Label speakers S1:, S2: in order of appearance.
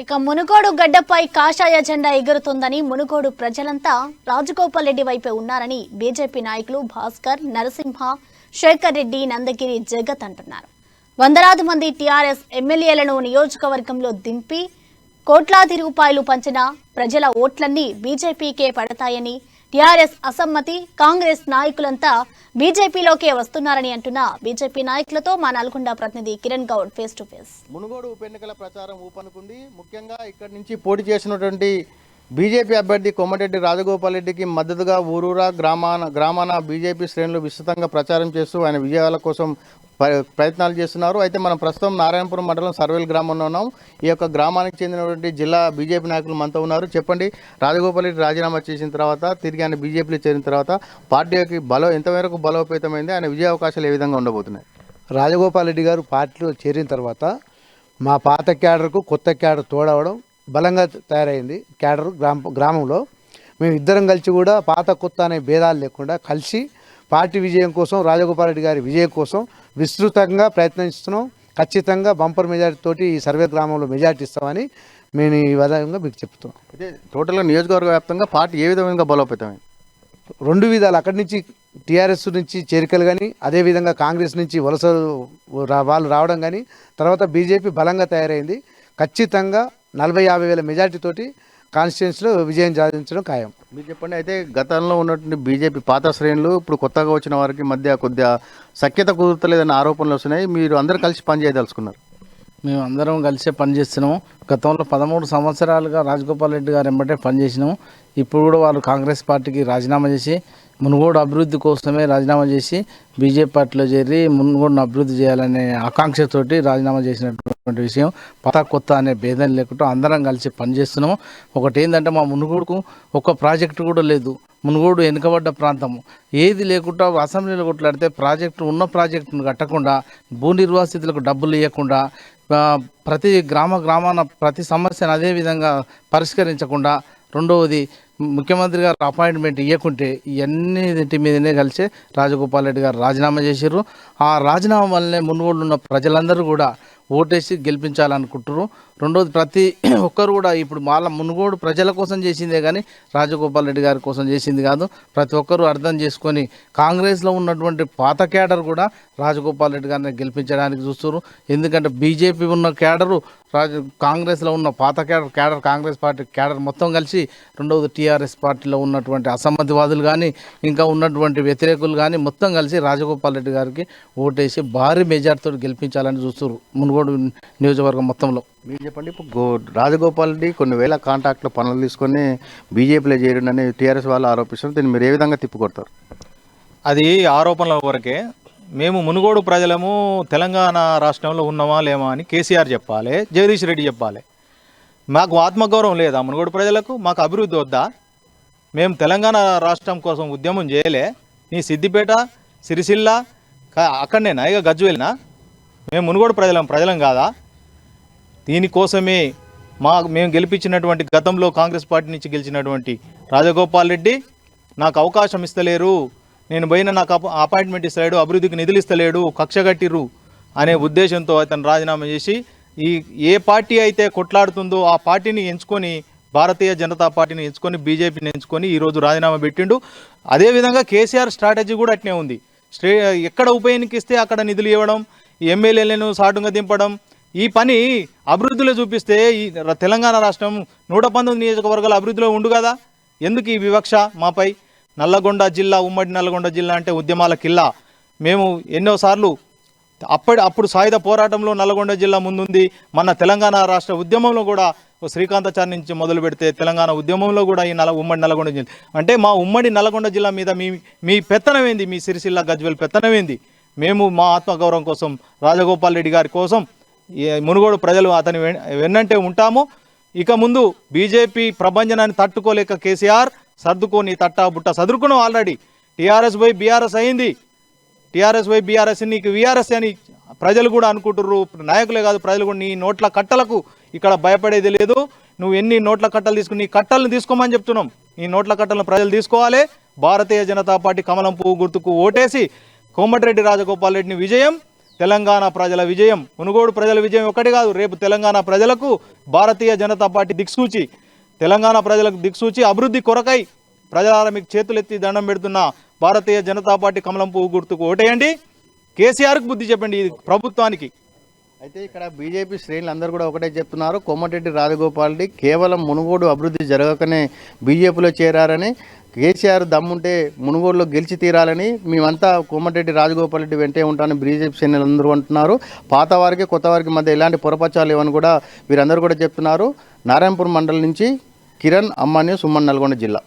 S1: ఇక మునుగోడు గడ్డపై కాషాయ జెండా ఎగురుతుందని మునుగోడు ప్రజలంతా రాజగోపాల్ రెడ్డి వైపే ఉన్నారని బీజేపీ నాయకులు భాస్కర్, నరసింహ, శేఖర్ రెడ్డి, నందగిరి జగత్ అంటున్నారు. వందలాది మంది టీఆర్ఎస్ ఎమ్మెల్యేలను నియోజకవర్గంలో దింపి కోట్లాది రూపాయలు పంచిన ప్రజల ఓట్లన్నీ బీజేపీకే పడతాయని, టీఆర్ఎస్ అసమ్మతి, కాంగ్రెస్ నాయకులంతా బీజేపీలోకే వస్తున్నారని అంటున్న బీజేపీ నాయకులతో మా నల్గొండ ప్రతినిధి Kiran Goud face to face.
S2: Munugode ఉప ఎన్నికల ప్రచారం ఊపనుకుంది. ముఖ్యంగా ఇక్కడి నుంచి పోటీ చేసినటువంటి బీజేపీ అభ్యర్థి కోమటిరెడ్డి రాజగోపాల్ రెడ్డికి మద్దతుగా ఊరూరా గ్రామాన బీజేపీ శ్రేణులు విస్తృతంగా ప్రచారం చేస్తూ ఆయన విజయాల కోసం ప్రయత్నాలు చేస్తున్నారు. అయితే మనం ప్రస్తుతం నారాయణపురం మండలం సర్వేల్ గ్రామంలో ఉన్నాం. ఈ యొక్క గ్రామానికి చెందినటువంటి జిల్లా బీజేపీ నాయకులు మనతో ఉన్నారు. చెప్పండి, రాజగోపాల్ రెడ్డి రాజీనామా చేసిన తర్వాత తిరిగి ఆయన బీజేపీలో చేరిన తర్వాత పార్టీకి ఎంతవరకు బలోపేతమైంది, ఆయన విజయ అవకాశాలు ఏ విధంగా ఉండబోతున్నాయి?
S3: రాజగోపాల్ రెడ్డి గారు పార్టీలో చేరిన తర్వాత మా పాత క్యాడర్కు కొత్త క్యాడర్ తోడవడం బలంగా తయారైంది. క్యాడర్ గ్రామంలో మేము ఇద్దరం కలిసి కూడా పాత కొత్త అనే భేదాలు లేకుండా కలిసి పార్టీ విజయం కోసం, రాజగోపాల్ రెడ్డి గారి విజయం కోసం విస్తృతంగా ప్రయత్నిస్తున్నాం. ఖచ్చితంగా బంపర్ మెజార్టీ తోటి ఈ సర్వే గ్రామంలో మెజార్టీ ఇస్తామని మేము ఈ విధంగా మీకు చెప్తున్నాం.
S2: అయితే టోటల్గా నియోజకవర్గ వ్యాప్తంగా పార్టీ ఏ విధంగా బలోపేతమైంది?
S3: రెండు విధాలు, అక్కడి నుంచి టీఆర్ఎస్ నుంచి చేరికలు కానీ, అదేవిధంగా కాంగ్రెస్ నుంచి వలస వాళ్ళు రావడం కానీ, తర్వాత బీజేపీ బలంగా తయారైంది. ఖచ్చితంగా 40-50 వేల మెజార్టీతోటి కాన్స్టిట్యున్సీలో విజయం సాధించడం ఖాయం.
S2: మీరు చెప్పండి, అయితే గతంలో ఉన్నటువంటి బీజేపీ పాత శ్రేణులు ఇప్పుడు కొత్తగా వచ్చిన వారికి మధ్య కొద్దిగా సఖ్యత కుదురతలేదన్న ఆరోపణలు వస్తున్నాయి. మీరు అందరూ కలిసి పనిచేయదలుచుకున్నారు?
S4: మేము అందరం కలిసే పనిచేస్తున్నాము. గతంలో 13 సంవత్సరాలుగా రాజగోపాల్ రెడ్డి గారు వెంబటే పనిచేసినాము. ఇప్పుడు కూడా వాళ్ళు కాంగ్రెస్ పార్టీకి రాజీనామా చేసి మునుగోడు అభివృద్ధి కోసమే రాజీనామా చేసి బీజేపీ పార్టీలో చేరి మునుగోడును అభివృద్ధి చేయాలనే ఆకాంక్షతోటి రాజీనామా చేసినటువంటి విషయం. పాత కొత్త అనే భేదం లేకుండా అందరం కలిసి పనిచేస్తున్నాము. ఒకటి ఏంటంటే, మా మునుగోడుకు ఒక ప్రాజెక్టు కూడా లేదు. మునుగోడు వెనుకబడ్డ ప్రాంతము, ఏది లేకుండా అసెంబ్లీలో కొట్లాడితే ఉన్న ప్రాజెక్టును కట్టకుండా, భూ నిర్వాసితులకు డబ్బులు ఇవ్వకుండా, ప్రతి గ్రామాన ప్రతి సమస్యను అదేవిధంగా పరిష్కరించకుండా, రెండవది ముఖ్యమంత్రి గారు అపాయింట్మెంట్ ఇవ్వకుంటే ఇవన్నిటి మీదనే కలిసి రాజగోపాల్ రెడ్డి గారు రాజీనామా చేశారు. ఆ రాజీనామా వల్లనే మునుగోడు ఉన్న ప్రజలందరూ కూడా ఓటేసి గెలిపించాలనుకుంటారు. రెండోది, ప్రతి ఒక్కరు కూడా ఇప్పుడు వాళ్ళ మునుగోడు ప్రజల కోసం చేసిందే కానీ రాజగోపాల్ రెడ్డి గారి కోసం చేసింది కాదు. ప్రతి ఒక్కరూ అర్థం చేసుకొని కాంగ్రెస్లో ఉన్నటువంటి పాత క్యాడర్ కూడా రాజగోపాల్ రెడ్డి గారిని గెలిపించడానికి చూస్తారు. ఎందుకంటే బీజేపీ ఉన్న క్యాడరు, కాంగ్రెస్లో ఉన్న పాత క్యాడర్ కాంగ్రెస్ పార్టీ క్యాడర్ మొత్తం కలిసి, రెండవది టీఆర్ఎస్ పార్టీలో ఉన్నటువంటి అసమ్మతివాదులు కానీ, ఇంకా ఉన్నటువంటి వ్యతిరేకులు కానీ మొత్తం కలిసి రాజగోపాల్ రెడ్డి గారికి ఓటేసి భారీ మెజార్టీతో గెలిపించాలని చూస్తారు మునుగోడు నియోజకవర్గం మొత్తంలో.
S2: మీరు చెప్పండి, ఇప్పుడు రాజగోపాల్ రెడ్డి కొన్ని వేల కాంట్రాక్టుల పనులు తీసుకొని బీజేపీలో చేరిండని టీఆర్ఎస్ వాళ్ళు ఆరోపిస్తున్నారు. దీన్ని మీరు ఏ విధంగా తిప్పుకొడతారు?
S5: అది ఆరోపణల వరకే. మేము మునుగోడు ప్రజలము తెలంగాణ రాష్ట్రంలో ఉన్నామా లేమా అని కేసీఆర్ చెప్పాలి, జగదీష్ రెడ్డి చెప్పాలి. మాకు ఆత్మగౌరవం లేదా మునుగోడు ప్రజలకు? మాకు అభివృద్ధి వద్దా? మేము తెలంగాణ రాష్ట్రం కోసం ఉద్యమం చేయలే? నీ సిద్దిపేట, సిరిసిల్ల అక్కడనేనా, ఇక గజ్వేల్నా? మేము మునుగోడు ప్రజలం కాదా? దీనికోసమే మేము గెలిపించినటువంటి, గతంలో కాంగ్రెస్ పార్టీ నుంచి గెలిచినటువంటి రాజగోపాల్ రెడ్డి నాకు అవకాశం ఇస్తలేరు, నేను పోయిన నాకు అపాయింట్మెంట్ ఇస్తలేడు, అభివృద్ధికి నిధులు ఇస్తలేడు, కక్షగట్టిరు అనే ఉద్దేశంతో అతను రాజీనామా చేసి ఏ పార్టీ అయితే కొట్లాడుతుందో ఆ పార్టీని ఎంచుకొని, భారతీయ జనతా పార్టీని ఎంచుకొని, బీజేపీని ఎంచుకొని ఈరోజు రాజీనామా పెట్టిండు. అదేవిధంగా కేసీఆర్ స్ట్రాటజీ కూడా అట్నే ఉంది. ఎక్కడ ఉప ఎన్నిక ఇస్తే అక్కడ నిధులు ఇవ్వడం, ఎమ్మెల్యేలను సాటుగా దింపడం, ఈ పని అభివృద్ధిలో చూపిస్తే ఈ తెలంగాణ రాష్ట్రం 119 నియోజకవర్గాల అభివృద్ధిలో ఉండు కదా. ఎందుకు ఈ వివక్ష మాపై? నల్లగొండ జిల్లా, ఉమ్మడి నల్లగొండ జిల్లా అంటే ఉద్యమాల కిల్లా. మేము ఎన్నోసార్లు అప్పుడు సాయుధ పోరాటంలో నల్లగొండ జిల్లా ముందుంది. మన తెలంగాణ రాష్ట్ర ఉద్యమంలో కూడా శ్రీకాంతాచారి నుంచి మొదలు పెడితే తెలంగాణ ఉద్యమంలో కూడా ఈ ఉమ్మడి నల్లగొండ జిల్లా అంటే మా ఉమ్మడి నల్లగొండ జిల్లా మీద మీ పెత్తనం ఏంది? మీ సిరిసిల్ల, గజ్వేల్ పెత్తనం ఏంది? మేము మా ఆత్మగౌరవం కోసం, రాజగోపాల్ రెడ్డి గారి కోసం మునుగోడు ప్రజలు అతని వెన్నంటే ఉంటాము. ఇక ముందు బీజేపీ ప్రభంజనాన్ని తట్టుకోలేక కేసీఆర్ సర్దుకొని తట్టా బుట్ట సదురుకున్నాం. ఆల్రెడీ టీఆర్ఎస్ పోయి బీఆర్ఎస్ అయింది. టీఆర్ఎస్ పోయి బీఆర్ఎస్ నీకు వీఆర్ఎస్ అని ప్రజలు కూడా అనుకుంటుర్రు. నాయకులే కాదు, ప్రజలు కూడా నీ నోట్ల కట్టలకు ఇక్కడ భయపడేది లేదు. నువ్వు ఎన్ని నోట్ల కట్టలు తీసుకుని నీ కట్టలను తీసుకోమని చెప్తున్నాం. ఈ నోట్ల కట్టలను ప్రజలు తీసుకోవాలి. భారతీయ జనతా పార్టీ కమలం పువ్వు గుర్తుకు ఓటేసి కోమటిరెడ్డి రాజగోపాల్ రెడ్డిని విజయం తెలంగాణ ప్రజల విజయం, మునుగోడు ప్రజల విజయం ఒకటి కాదు. రేపు తెలంగాణ ప్రజలకు భారతీయ జనతా పార్టీ దిక్సూచి, తెలంగాణ ప్రజలకు దిక్సూచి, అభివృద్ధి కొరకై ప్రజల మీకు చేతులెత్తి దండం పెడుతున్న భారతీయ జనతా పార్టీ కమలం పువ్వు గుర్తుకు ఓటేయండి. కేసీఆర్కు బుద్ధి చెప్పండి ఈ ప్రభుత్వానికి.
S2: అయితే ఇక్కడ బీజేపీ శ్రేణులు అందరూ కూడా ఒకటే చెప్తున్నారు, కోమటిరెడ్డి రాజగోపాల్ రెడ్డి కేవలం మునుగోడు అభివృద్ధి జరగకనే బీజేపీలో చేరారని, కేసీఆర్ దమ్ముంటే మునుగోడులో గెలిచి తీరాలని, మేమంతా కోమటిరెడ్డి రాజగోపాల్ రెడ్డి వెంటే ఉంటామని బీజేపీ శ్రేణులు అందరూ అంటున్నారు. పాత వారికి కొత్త వారికి మధ్య ఎలాంటి పొరపచ్చాలు లేవని కూడా వీరందరూ కూడా చెప్తున్నారు. నారాయణపూర్ మండలం నుంచి కిరణ్, అమ్మాని, సుమన్, నల్గొండ జిల్లా.